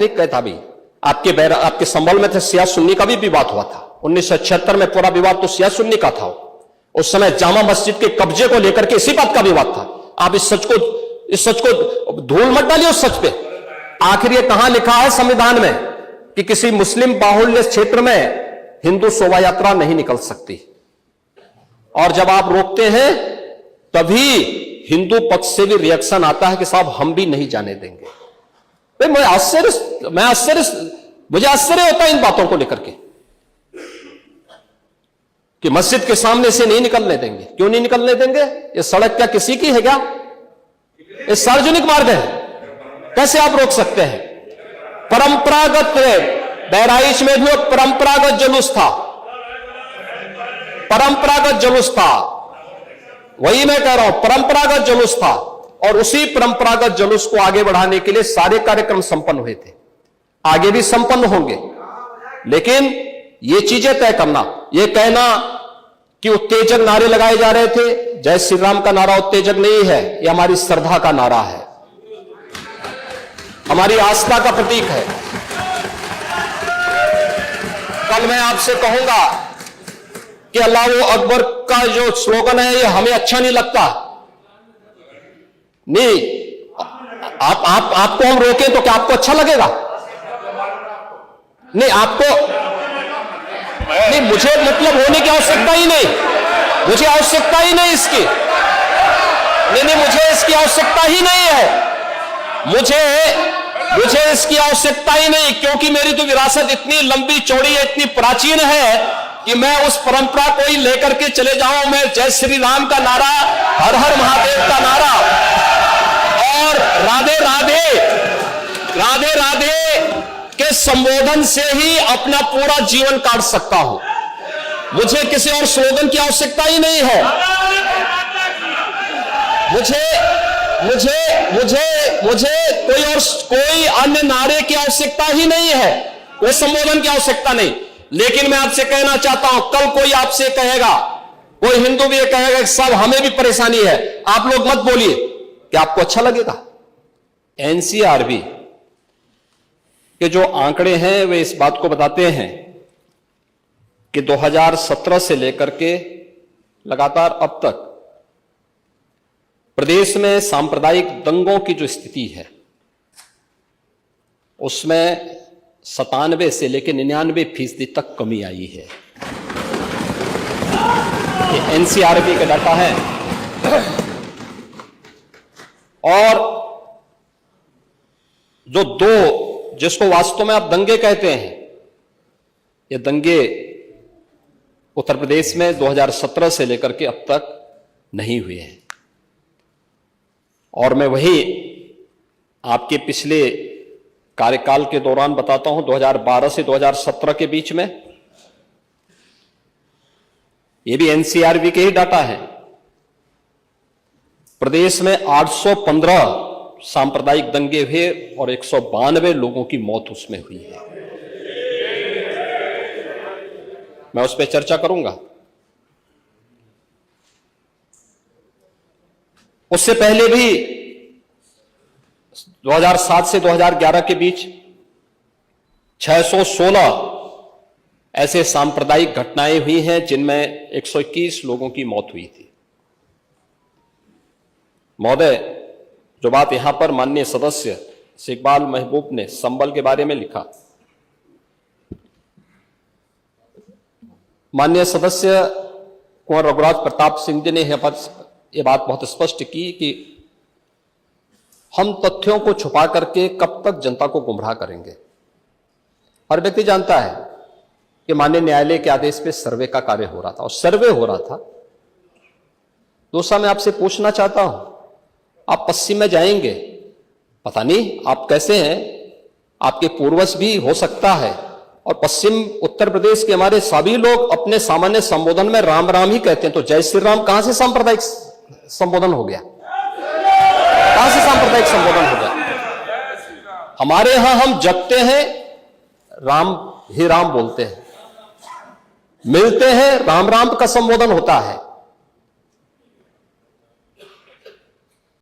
ठीक कहता भी, आपके संभल में थे, शिया सुन्नी का भी विवाद हुआ था 1976 में। पूरा विवाद तो शिया सुन्नी का था। उस समय जामा मस्जिद के कब्जे को लेकर के इसी बात का विवाद था। आप इस सच को धूल मत डालिए उस सच पे। आखिर ये कहां लिखा है संविधान में कि किसी मुस्लिम बाहुल्य क्षेत्र में हिंदू शोभा यात्रा नहीं निकल सकती? और जब आप रोकते हैं तभी हिंदू पक्ष से भी रिएक्शन आता है कि साहब हम भी नहीं जाने देंगे। मुझे आश्चर्य होता है इन बातों को लेकर के कि मस्जिद के सामने से नहीं निकलने देंगे। क्यों नहीं निकलने देंगे? ये सड़क क्या किसी की है क्या? ये सार्वजनिक मार्ग है, कैसे आप रोक सकते हैं? परंपरागत बहराइच में भी परंपरागत जुलूस था, परंपरागत जुलूस था, वही मैं कह रहा हूं, परंपरागत जुलूस था। और उसी परंपरागत जुलूस को आगे बढ़ाने के लिए सारे कार्यक्रम संपन्न हुए थे, आगे भी संपन्न होंगे। लेकिन ये चीजें तय करना, ये कहना कि उत्तेजक नारे लगाए जा रहे थे, जय श्री राम का नारा उत्तेजक नहीं है, यह हमारी श्रद्धा का नारा है, हमारी आस्था का प्रतीक है। कल मैं आपसे कहूंगा कि अल्लाह अकबर का जो स्लोगन है ये हमें अच्छा नहीं लगता, नहीं, आपको हम रोकें तो क्या आपको अच्छा लगेगा? नहीं, आपको नहीं, मुझे मतलब होने की आवश्यकता ही नहीं, मुझे आवश्यकता ही नहीं इसकी, नहीं, मुझे इसकी आवश्यकता ही नहीं है, मुझे इसकी आवश्यकता ही नहीं, क्योंकि मेरी तो विरासत इतनी लंबी चौड़ी है, इतनी प्राचीन है कि मैं उस परंपरा को ही लेकर के चले जाऊं। मैं जय श्री राम का नारा, हर हर महादेव का नारा और राधे राधे राधे राधे के संबोधन से ही अपना पूरा जीवन काट सकता हूं। मुझे किसी और स्लोगन की आवश्यकता ही नहीं है। मुझे कोई अन्य नारे की आवश्यकता ही नहीं है, कोई संबोधन की आवश्यकता नहीं। लेकिन मैं आपसे कहना चाहता हूं, कल कोई आपसे कहेगा, कोई हिंदू भी ये कहेगा कि सब हमें भी परेशानी है, आप लोग मत बोलिए, क्या आपको अच्छा लगेगा? एनसीआरबी के जो आंकड़े हैं वे इस बात को बताते हैं कि 2017 से लेकर के लगातार अब तक प्रदेश में सांप्रदायिक दंगों की जो स्थिति है उसमें 97 से लेकर 99% तक कमी आई है। ये एनसीआरबी का डाटा है। और जो दो, जिसको वास्तव में आप दंगे कहते हैं, ये दंगे उत्तर प्रदेश में 2017 से लेकर के अब तक नहीं हुए हैं। और मैं वही आपके पिछले कार्यकाल के दौरान बताता हूं, 2012 से 2017 के बीच में, ये भी एनसीआरबी के ही डाटा है, प्रदेश में 815 सांप्रदायिक दंगे हुए और 192 लोगों की मौत उसमें हुई है। मैं उस पर चर्चा करूंगा। उससे पहले भी 2007 से 2011 के बीच 616 ऐसे सांप्रदायिक घटनाएं हुई हैं जिनमें 121 लोगों की मौत हुई थी। महोदय, जो बात यहां पर माननीय सदस्य इकबाल महबूब ने संबल के बारे में लिखा, माननीय सदस्य कुंवर रघुराज प्रताप सिंह जी ने यह बात बहुत स्पष्ट की कि हम तथ्यों को छुपा करके कब तक जनता को गुमराह करेंगे। हर व्यक्ति जानता है कि माननीय न्यायालय के आदेश पे सर्वे का कार्य हो रहा था और सर्वे हो रहा था। दूसरा, मैं आपसे पूछना चाहता हूं, आप पश्चिम में जाएंगे, पता नहीं आप कैसे हैं, आपके पूर्वज भी हो सकता है, और पश्चिम उत्तर प्रदेश के हमारे सभी लोग अपने सामान्य संबोधन में राम राम ही कहते हैं, तो जय श्री राम कहां से सांप्रदायिक संबोधन हो गया? कहां से सांप्रदायिक संबोधन हो गया? हमारे यहां हम जगते हैं, राम ही राम बोलते हैं, मिलते हैं, राम राम का संबोधन होता है।